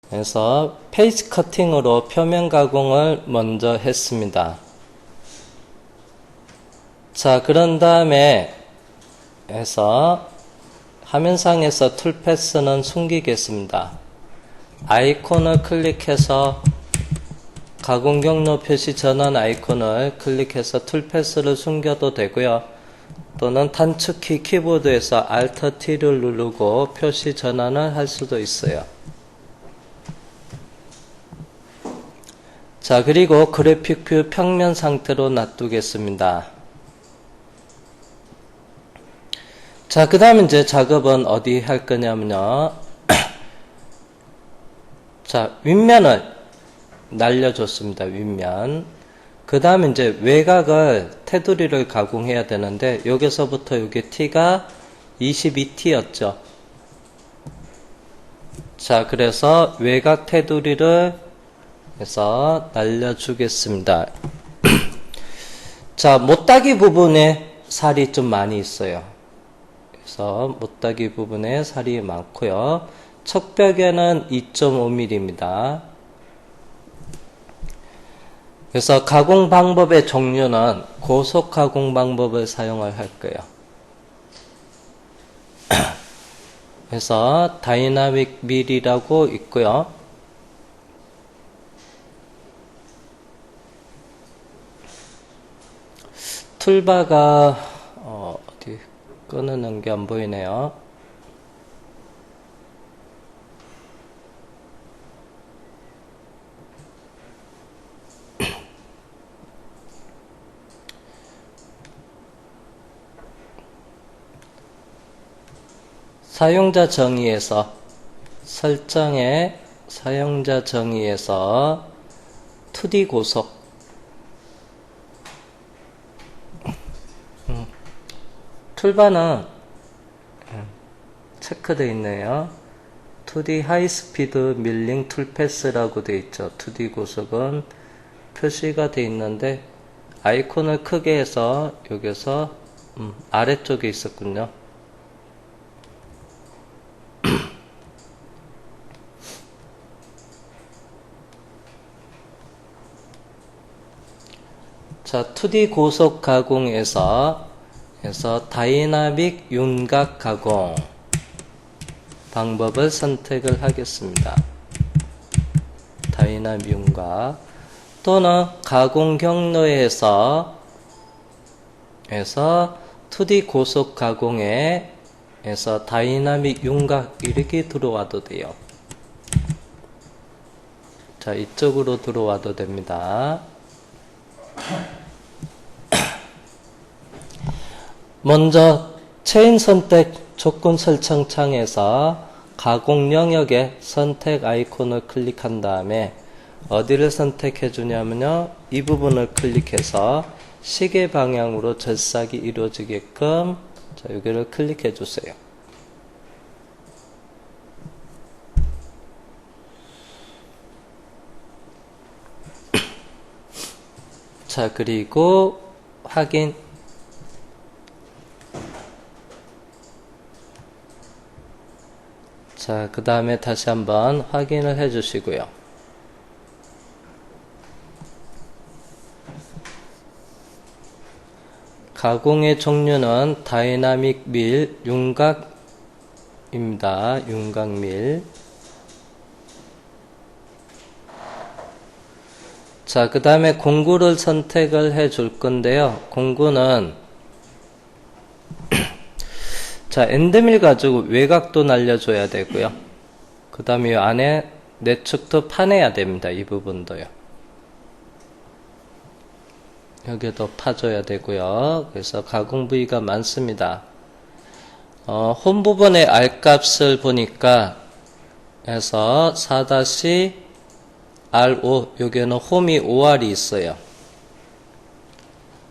그래서 페이스 커팅으로 표면 가공을 먼저 했습니다. 자, 그런 다음에 해서 화면상에서 툴 패스는 숨기겠습니다. 아이콘을 클릭해서 가공 경로 표시 전환 아이콘을 클릭해서 툴 패스를 숨겨도 되고요. 또는 단축키 키보드에서 Alt T를 누르고 표시 전환을 할 수도 있어요. 자, 그리고 그래픽 뷰 평면 상태로 놔두겠습니다. 자, 그 다음 이제 작업은 어디 할 거냐면요. 자, 윗면을 날려줬습니다. 윗면. 그 다음에 이제 외곽을 테두리를 가공해야 되는데, 여기서부터 여기 T가 22T였죠. 자, 그래서 외곽 테두리를 해서 날려주겠습니다. 자, 못따기 부분에 살이 좀 많이 있어요. 그래서 못따기 부분에 살이 많고요. 척벽에는 2.5mm입니다. 그래서 가공 방법의 종류는 고속 가공 방법을 사용을 할 거예요. 그래서 다이나믹 밀이라고 있고요. 툴바가 어디 끊는 게 안 보이네요. 사용자 정의에서 설정에 사용자 정의에서 2D 고속 툴바는 체크되어 있네요. 2D 하이스피드 밀링 툴패스라고 되어 있죠. 2D 고속은 표시가 되어 있는데 아이콘을 크게 해서 여기서 아래쪽에 있었군요. 자, 2D 고속 가공에서 다이나믹 윤곽 가공 방법을 선택을 하겠습니다. 다이나믹 윤곽 또는 가공 경로에서 2D 고속 가공에 다이나믹 윤곽 이렇게 들어와도 돼요. 자, 이쪽으로 들어와도 됩니다. 먼저 체인 선택 조건 설정 창에서 가공 영역의 선택 아이콘을 클릭한 다음에 어디를 선택해 주냐면요. 이 부분을 클릭해서 시계 방향으로 절삭이 이루어지게끔 자, 여기를 클릭해 주세요. 자, 그리고 확인. 자, 그 다음에 다시 한번 확인을 해 주시고요. 가공의 종류는 다이나믹 밀, 윤곽입니다. 윤곽밀. 자, 그 다음에 공구를 선택을 해 줄 건데요. 공구는 자, 엔드밀 가지고 외곽도 날려줘야 되고요. 그 다음에 이 안에 내축도 파내야 됩니다. 이 부분도요. 여기도 파줘야 되고요. 그래서 가공 부위가 많습니다. 홈 부분의 R 값을 보니까 해서 4-R5 여기에는 홈이 5R이 있어요.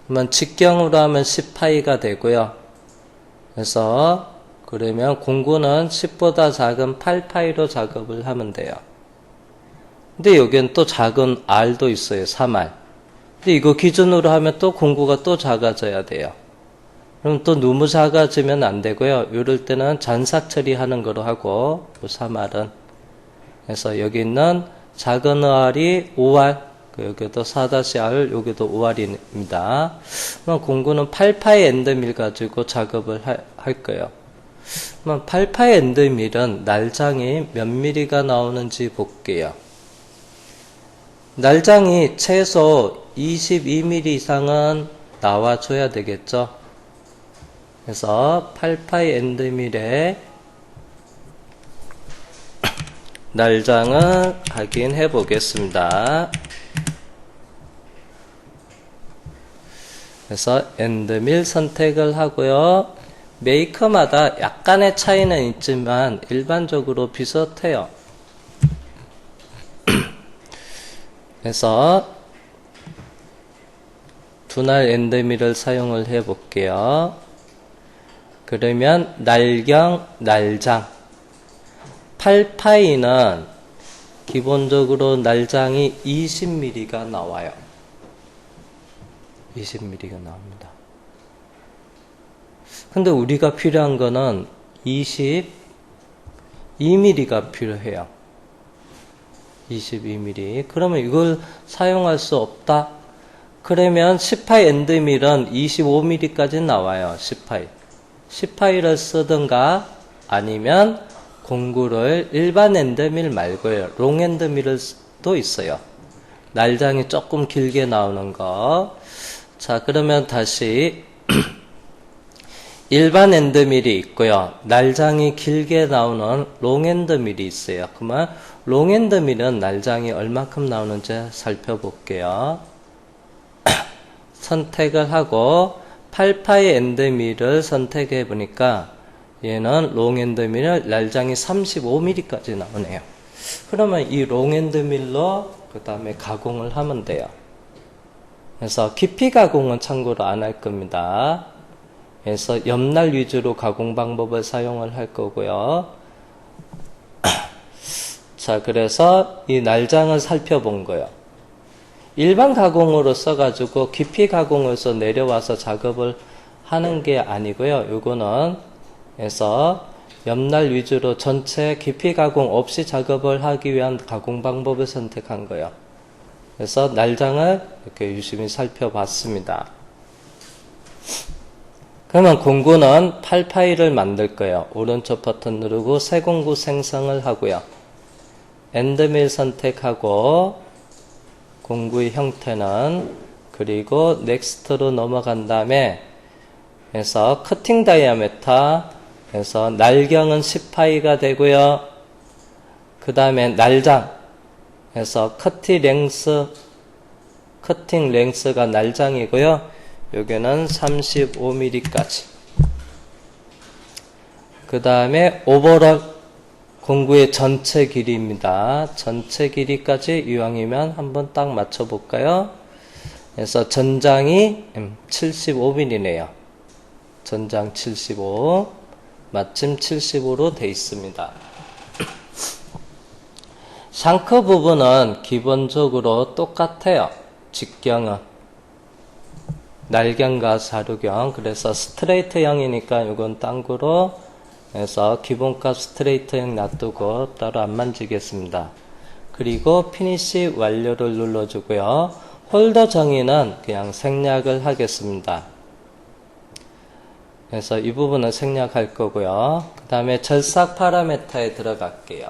그러면 직경으로 하면 10파이가 되고요. 그래서 그러면 공구는 10보다 작은 8파이로 작업을 하면 돼요. 근데 여기는 또 작은 R도 있어요. 3R. 근데 이거 기준으로 하면 또 공구가 또 작아져야 돼요. 그럼 또 너무 작아지면 안 되고요. 이럴 때는 잔삭 처리하는 거로 하고 3R은 그래서 여기 있는 작은 R이 5R, 여기도 4-R, 여기도 5R입니다. 그럼 공구는 8파이 엔드밀 가지고 작업을 할 거예요. 그럼 8파이 엔드밀은 날장이 몇 미리가 나오는지 볼게요. 날장이 최소 22mm 이상은 나와줘야 되겠죠. 그래서 8파이 엔드밀의 날장을 확인해 보겠습니다. 그래서 엔드밀 선택을 하고요. 메이커마다 약간의 차이는 있지만 일반적으로 비슷해요. 그래서 분할 엔드밀을 사용을 해 볼게요. 그러면 날경, 날장 8파이는 기본적으로 날장이 20mm가 나와요. 20mm가 나옵니다. 근데 우리가 필요한 거는 22mm가 필요해요. 22mm. 그러면 이걸 사용할 수 없다? 그러면 10파이 엔드밀은 25mm까지 나와요. 10파이. 10파이를 쓰든가 아니면 공구를 일반 엔드밀 말고요. 롱 엔드밀도 있어요. 날장이 조금 길게 나오는 거. 자, 그러면 다시 일반 엔드밀이 있고요. 날장이 길게 나오는 롱 엔드밀이 있어요. 그러면 롱 엔드밀은 날장이 얼마큼 나오는지 살펴볼게요. 선택을 하고 8파이 엔드밀을 선택해 보니까 얘는 롱 엔드밀 날장이 35mm까지 나오네요. 그러면 이 롱 엔드밀로 그 다음에 가공을 하면 돼요. 그래서 깊이 가공은 참고로 안 할 겁니다. 그래서 옆날 위주로 가공 방법을 사용을 할 거고요. 자, 그래서 이 날장을 살펴본 거예요. 일반 가공으로 써가지고 깊이 가공에서 내려와서 작업을 하는 게 아니고요. 요거는 그래서 옆날 위주로 전체 깊이 가공 없이 작업을 하기 위한 가공 방법을 선택한 거예요. 그래서 날장을 이렇게 유심히 살펴봤습니다. 그러면 공구는 8파이를 만들 거예요. 오른쪽 버튼 누르고 새 공구 생성을 하고요. 엔드밀 선택하고 공구의 형태는 그리고 넥스트로 넘어간 다음에 그래서 커팅 다이아메터 그래서 날경은 10파이가 되고요. 그 다음에 날장 그래서 커팅 랭스가 날장이고요. 여기는 35mm까지. 그 다음에 오버롤 공구의 전체 길이입니다. 전체 길이까지 이왕이면 한번 딱 맞춰볼까요? 그래서 전장이 75mm네요. 전장 75, 마침 75로 돼 있습니다. 샹크 부분은 기본적으로 똑같아요. 직경은. 날경과 사루경. 그래서 스트레이트형이니까 이건 딴구로 해서 기본값 스트레이트형 놔두고 따로 안 만지겠습니다. 그리고 피니시 완료를 눌러주고요. 홀더 정의는 그냥 생략을 하겠습니다. 그래서 이 부분은 생략할 거고요. 그 다음에 절삭 파라메터에 들어갈게요.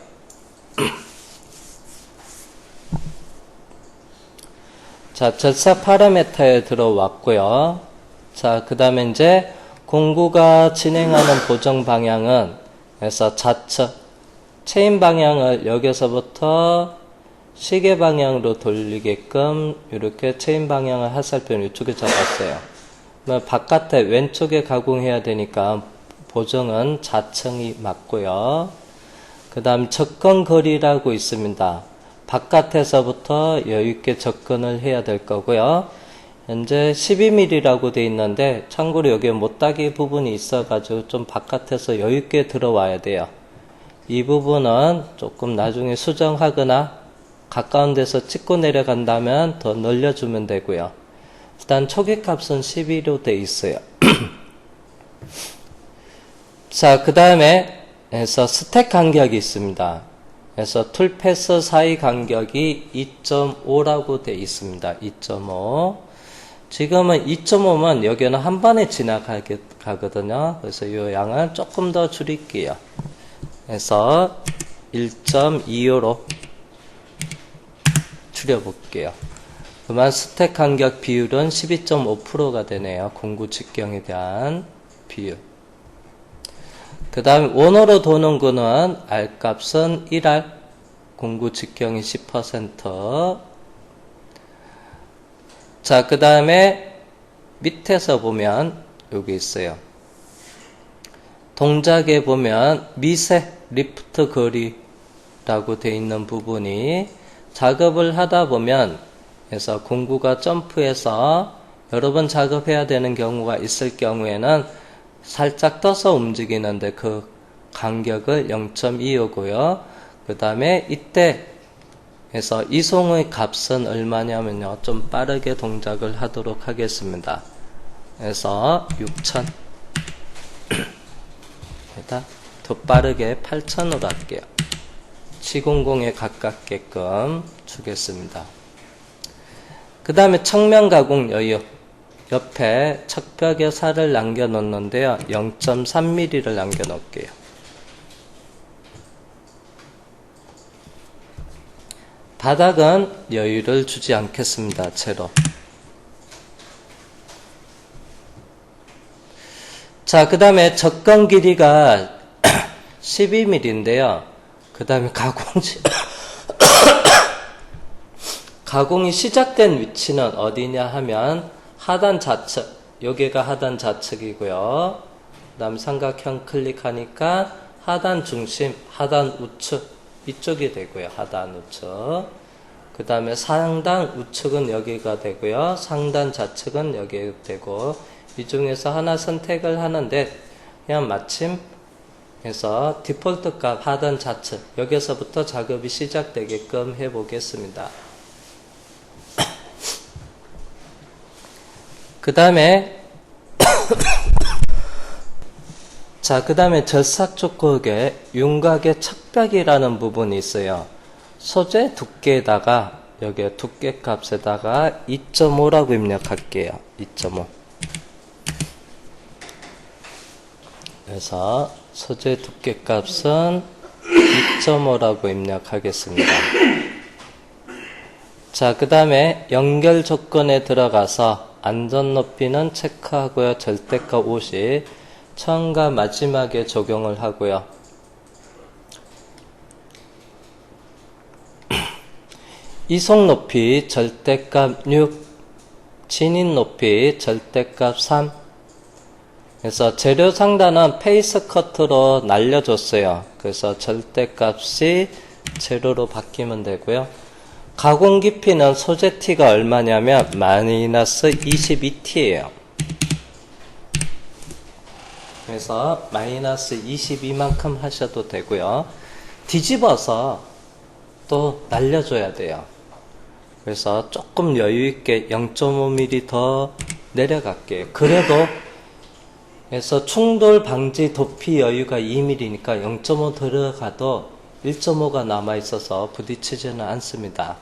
자, 절삭 파라메터에 들어왔고요. 자, 그 다음에 이제 공구가 진행하는 보정 방향은 그래서 좌측 체인 방향을 여기서부터 시계 방향으로 돌리게끔 이렇게 체인 방향을 화살표를 이쪽에 잡았어요. 바깥에 왼쪽에 가공해야 되니까 보정은 좌측이 맞고요. 그 다음 접근거리라고 있습니다. 바깥에서부터 여유있게 접근을 해야 될 거고요. 현재 12mm라고 되어 있는데 참고로 여기에 못따기 부분이 있어가지고 좀 바깥에서 여유있게 들어와야 돼요. 이 부분은 조금 나중에 수정하거나 가까운 데서 찍고 내려간다면 더 늘려주면 되고요. 일단 초기값은 12로 되어 있어요. 자, 그 다음에 스택 간격이 있습니다. 그래서 툴패스 사이 간격이 2.5라고 되어 있습니다. 2.5. 지금은 2.5면 여기는 한 번에 지나가거든요. 그래서 이 양을 조금 더 줄일게요. 그래서 1.25로 줄여볼게요. 그러면 스택 간격 비율은 12.5%가 되네요. 공구 직경에 대한 비율. 그 다음에 원호로 도는 거는 R값은 1R, 공구 직경이 10%. 자, 그 다음에 밑에서 보면 여기 있어요. 동작에 보면 미세 리프트 거리라고 되어 있는 부분이 작업을 하다 보면 그래서 공구가 점프해서 여러 번 작업해야 되는 경우가 있을 경우에는 살짝 떠서 움직이는데 그 간격을 0.25고요. 그 다음에 이때 그래서 이송의 값은 얼마냐면요. 좀 빠르게 동작을 하도록 하겠습니다. 그래서 6,000 더 빠르게 8,000으로 할게요. 700에 가깝게끔 주겠습니다. 그 다음에 측면 가공 여유. 옆에 척벽에 살을 남겨 놓는데요. 0.3mm를 남겨 놓을게요. 바닥은 여유를 주지 않겠습니다. 채로. 자, 그 다음에 접근 길이가 12mm인데요. 그 다음에 가공이 시작된 위치는 어디냐 하면 하단 좌측, 여기가 하단 좌측이고요. 그 다음 삼각형 클릭하니까 하단 중심, 하단 우측 이쪽이 되고요. 하단 우측. 그 다음에 상단 우측은 여기가 되고요. 상단 좌측은 여기 되고 이 중에서 하나 선택을 하는데 그냥 마침 해서 디폴트 값 하단 좌측 여기서부터 작업이 시작되게끔 해 보겠습니다. 그 다음에 자, 그 다음에 절삭조각의 윤곽의 척벽이라는 부분이 있어요. 소재 두께에다가 여기 두께 값에다가 2.5라고 입력할게요. 2.5. 그래서 소재 두께 값은 2.5라고 입력하겠습니다. 자, 그 다음에 연결 조건에 들어가서 안전 높이는 체크하고요. 절대값 50. 처음과 마지막에 적용을 하고요. 이속 높이 절대값 6, 진입 높이 절대값 3. 그래서 재료 상단은 페이스 커트로 날려줬어요. 그래서 절대값이 제로로 바뀌면 되고요. 가공 깊이는 소재 T가 얼마냐면 마이너스 22T예요. 그래서 마이너스 22만큼 하셔도 되고요. 뒤집어서 또 날려줘야 돼요. 그래서 조금 여유있게 0.5mm 더 내려갈게요. 그래도 그래서 충돌 방지 도피 여유가 2mm니까 0.5 들어가도 1.5가 남아있어서 부딪히지는 않습니다.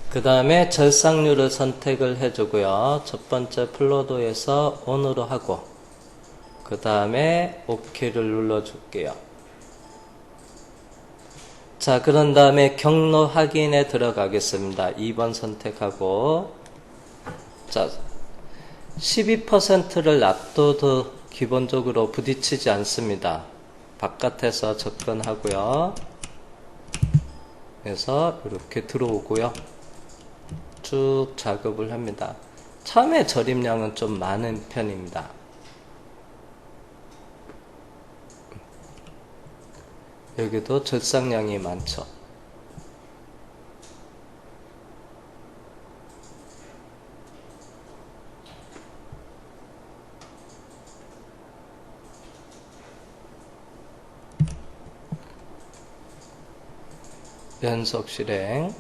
그 다음에 절삭률을 선택을 해주고요. 첫 번째 플로도에서 ON으로 하고 그 다음에 OK를 눌러줄게요. 자, 그런 다음에 경로 확인에 들어가겠습니다. 2번 선택하고 자, 12%를 놔둬도 기본적으로 부딪히지 않습니다. 바깥에서 접근하고요. 그래서 이렇게 들어오고요. 쭉 작업을 합니다. 처음에 절임량은 좀 많은 편입니다. 여기도 절삭량이 많죠. 연속 실행.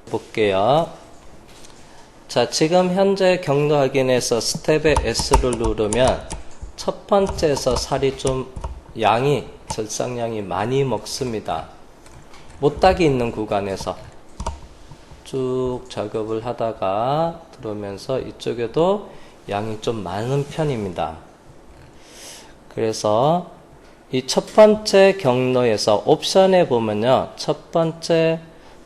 볼게요. 자, 지금 현재 경로 확인에서 스텝에 S를 누르면 첫 번째에서 살이 좀 절삭량이 많이 먹습니다. 못딱이 있는 구간에서 쭉 작업을 하다가 들어오면서 이쪽에도 양이 좀 많은 편입니다. 그래서 이 첫 번째 경로에서 옵션에 보면요, 첫 번째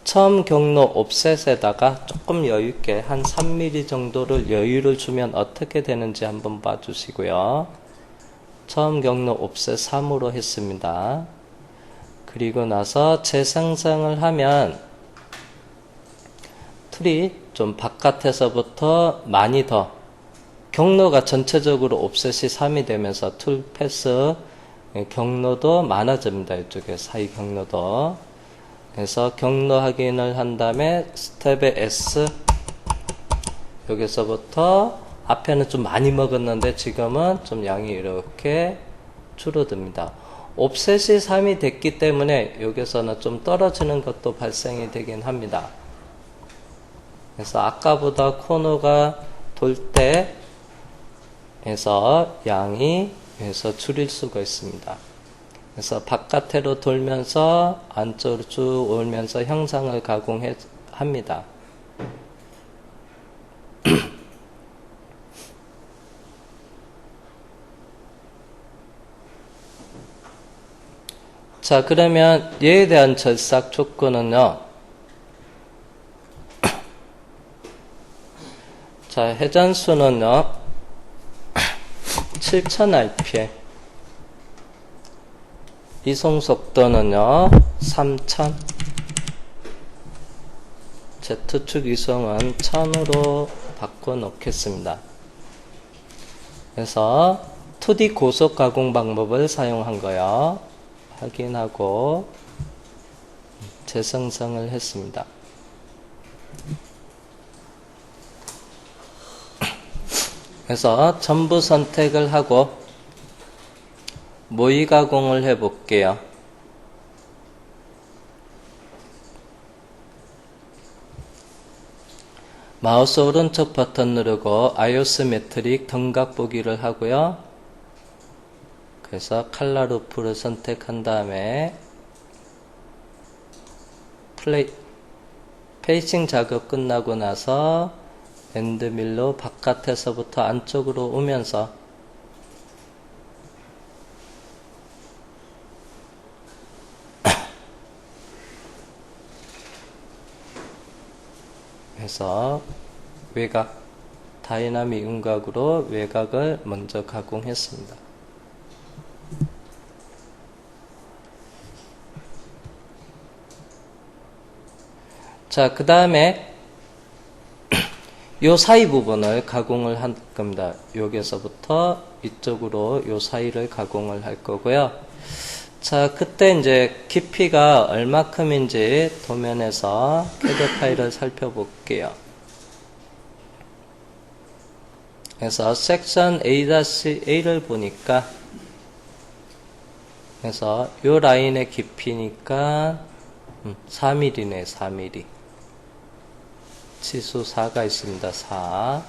처음 경로 옵셋에다가 조금 여유있게 한 3mm 정도를 여유를 주면 어떻게 되는지 한번 봐주시고요. 처음 경로 옵셋 3으로 했습니다. 그리고 나서 재생성을 하면 툴이 좀 바깥에서부터 많이 더 경로가 전체적으로 옵셋이 3이 되면서 툴 패스 경로도 많아집니다. 이쪽에 사이 경로도. 그래서 경로 확인을 한 다음에 스텝의 S 여기서부터 앞에는 좀 많이 먹었는데 지금은 좀 양이 이렇게 줄어듭니다. 옵셋이 3이 됐기 때문에 여기서는 좀 떨어지는 것도 발생이 되긴 합니다. 그래서 아까보다 코너가 돌 때 해서 양이 해서 줄일 수가 있습니다. 그래서 바깥으로 돌면서 안쪽으로 쭉 오면서 형상을 가공합니다. 자, 그러면 얘에 대한 절삭 조건은요. 자, 회전수는요. 7000rpm. 이송속도는요. 3000. Z축 이송은 1000으로 바꿔 놓겠습니다. 그래서 2D 고속 가공 방법을 사용한 거요. 확인하고 재생성을 했습니다. 그래서 전부 선택을 하고 모의 가공을 해 볼게요. 마우스 오른쪽 버튼 누르고 아이오스메트릭 등각 보기를 하고요. 그래서 칼라 루프를 선택한 다음에 페이싱 작업 끝나고 나서 엔드밀로 바깥에서부터 안쪽으로 오면서 해서 외곽 다이나믹 윤곽으로 외곽을 먼저 가공했습니다. 자, 그 다음에 요 사이 부분을 가공을 할 겁니다. 여기서부터 이쪽으로 요 사이를 가공을 할 거고요. 자, 그때 이제 깊이가 얼마큼인지 도면에서 캐드 파일을 살펴볼게요. 그래서 섹션 A-A를 보니까 그래서 요 라인의 깊이니까 4mm네, 4mm. 치수 4가 있습니다. 4.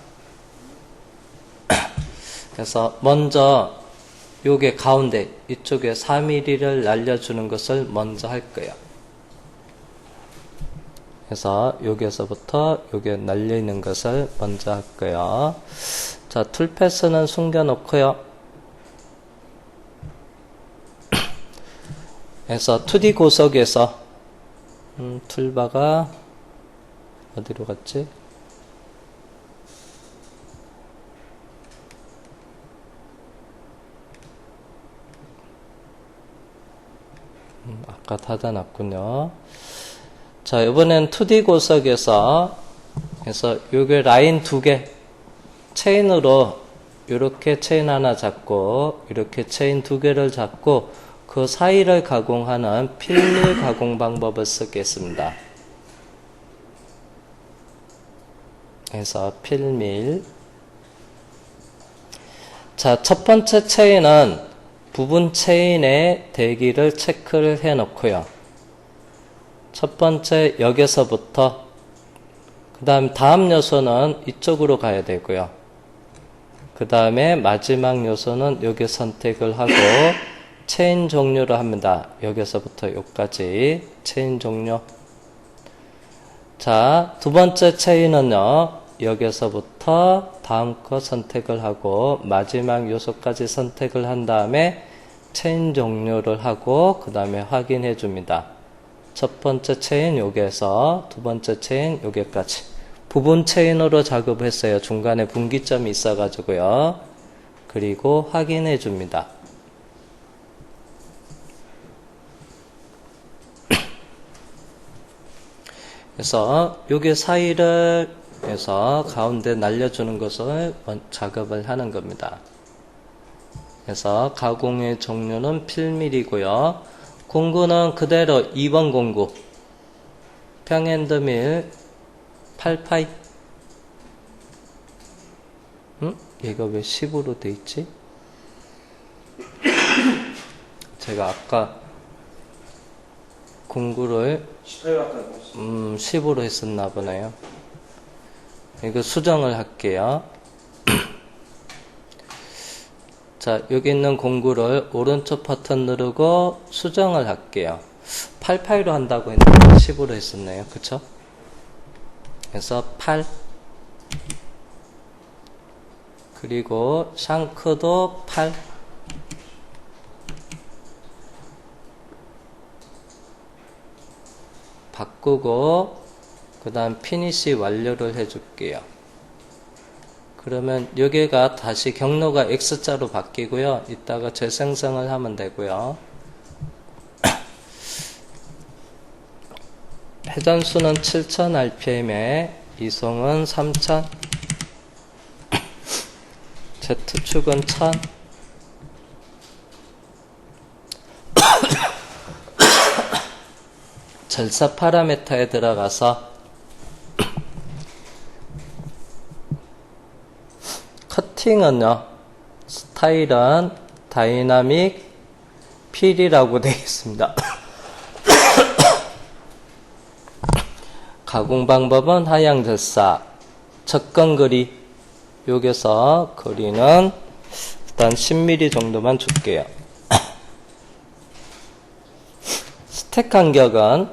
그래서 먼저 요게 가운데 이쪽에 4mm를 날려주는 것을 먼저 할 거예요. 그래서 여기에서부터 요게 날려있는 것을 먼저 할 거예요. 자, 툴 패스는 숨겨놓고요. 그래서 2D 고속에서 툴바가 어디로 갔지? 아까 닫아놨군요. 자, 이번엔 2D 고속에서 그래서 요게 라인 2개 체인으로 이렇게 체인 하나 잡고 이렇게 체인 2개를 잡고 그 사이를 가공하는 필밀 가공 방법을 쓰겠습니다. 그래서 필밀. 자, 첫 번째 체인은 부분 체인의 대기를 체크를 해 놓고요. 첫 번째 여기서부터 다음 요소는 이쪽으로 가야 되고요. 그 다음에 마지막 요소는 여기 선택을 하고 체인 종료를 합니다. 여기서부터 여기까지 체인 종료. 자, 두 번째 체인은요, 여기서부터 다음 거 선택을 하고 마지막 요소까지 선택을 한 다음에 체인 종료를 하고 그 다음에 확인해 줍니다. 첫 번째 체인 여기에서 두 번째 체인 여기까지 부분 체인으로 작업했어요. 중간에 분기점이 있어 가지고요. 그리고 확인해 줍니다. 그래서 여기 사이를 해서 가운데 날려주는 것을 작업을 하는 겁니다. 그래서 가공의 종류는 필밀이고요. 공구는 그대로 2번 공구 평핸드밀 8파이. 얘가 왜 10으로 돼 있지? 제가 아까 공구를 10으로 했었나 보네요. 이거 수정을 할게요. 자, 여기 있는 공구를 오른쪽 버튼 누르고 수정을 할게요. 8파이로 한다고 했는데 10으로 했었네요. 그쵸? 그래서 8. 그리고 샹크도 8. 바꾸고 그 다음 피니시 완료를 해줄게요. 그러면 여기가 다시 경로가 X자로 바뀌고요. 이따가 재생성을 하면 되고요. 회전수는 7000rpm에 이송은 3000, Z축은 1000, 절사 파라미터에 들어가서 커팅은요, 스타일은 다이나믹 필이라고 되어 있습니다. 가공 방법은 하향 절사, 접근 거리, 여기서 거리는 일단 10mm 정도만 줄게요. 스택 간격은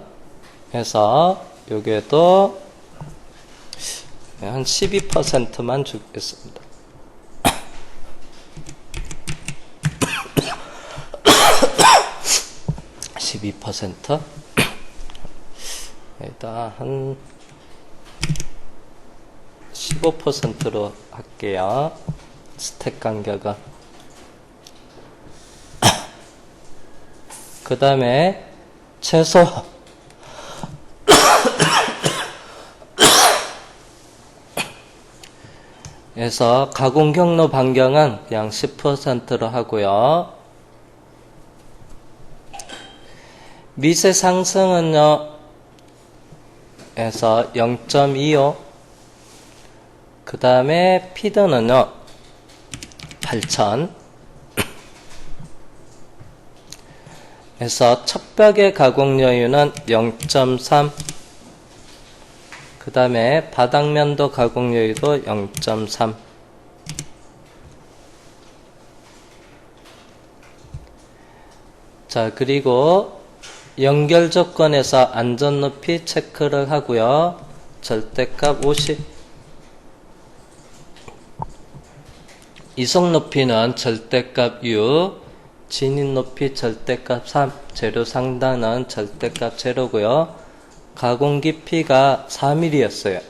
해서 여기에도 한 12%만 주겠습니다. 12%? 일단 한 15%로 할게요. 스택 간격은. 그 다음에 최소 에서 가공 경로 반경은 그냥 10%로 하고요. 미세 상승은요, 에서 0.25. 그 다음에 피드는요, 8000. 에서 척벽의 가공 여유는 0.3. 그 다음에 바닥면도 가공 여유도 0.3. 자, 그리고 연결 조건에서 안전 높이 체크를 하고요. 절대값 50. 이속 높이는 절대값 6. 진입 높이 절대값 3. 재료 상단은 절대값 제로고요. 가공 깊이가 4mm였어요.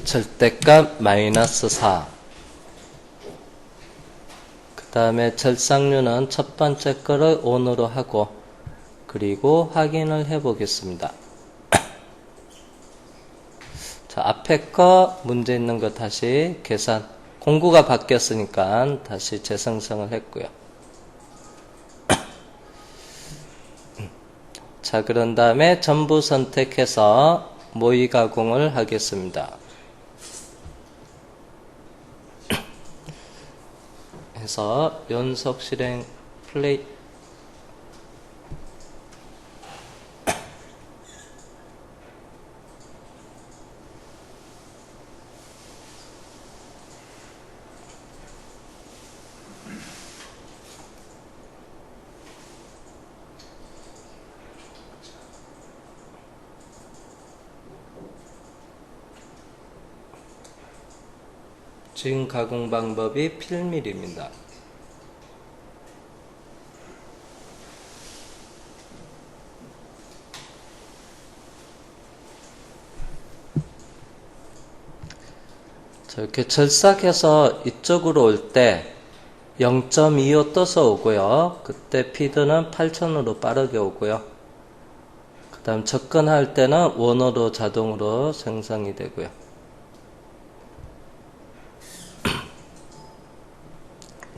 절대값 마이너스 4. 그 다음에 절삭류는 첫 번째 거를 ON으로 하고, 그리고 확인을 해 보겠습니다. 자, 앞에 거 문제 있는 거 다시 계산. 공구가 바뀌었으니까 다시 재생성을 했고요. 자, 그런 다음에 전부 선택해서 모의 가공을 하겠습니다. 해서 연속 실행 플레이. 주행 가공 방법이 필밀입니다. 자, 이렇게 절삭해서 이쪽으로 올 때 0.25 떠서 오고요. 그때 피드는 8000으로 빠르게 오고요. 그 다음 접근할 때는 원호로 자동으로 생성이 되고요.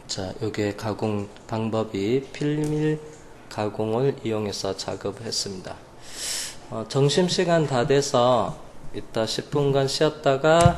자, 요게 가공 방법이 필밀 가공을 이용해서 작업을 했습니다. 점심시간 다 돼서 이따 10분간 쉬었다가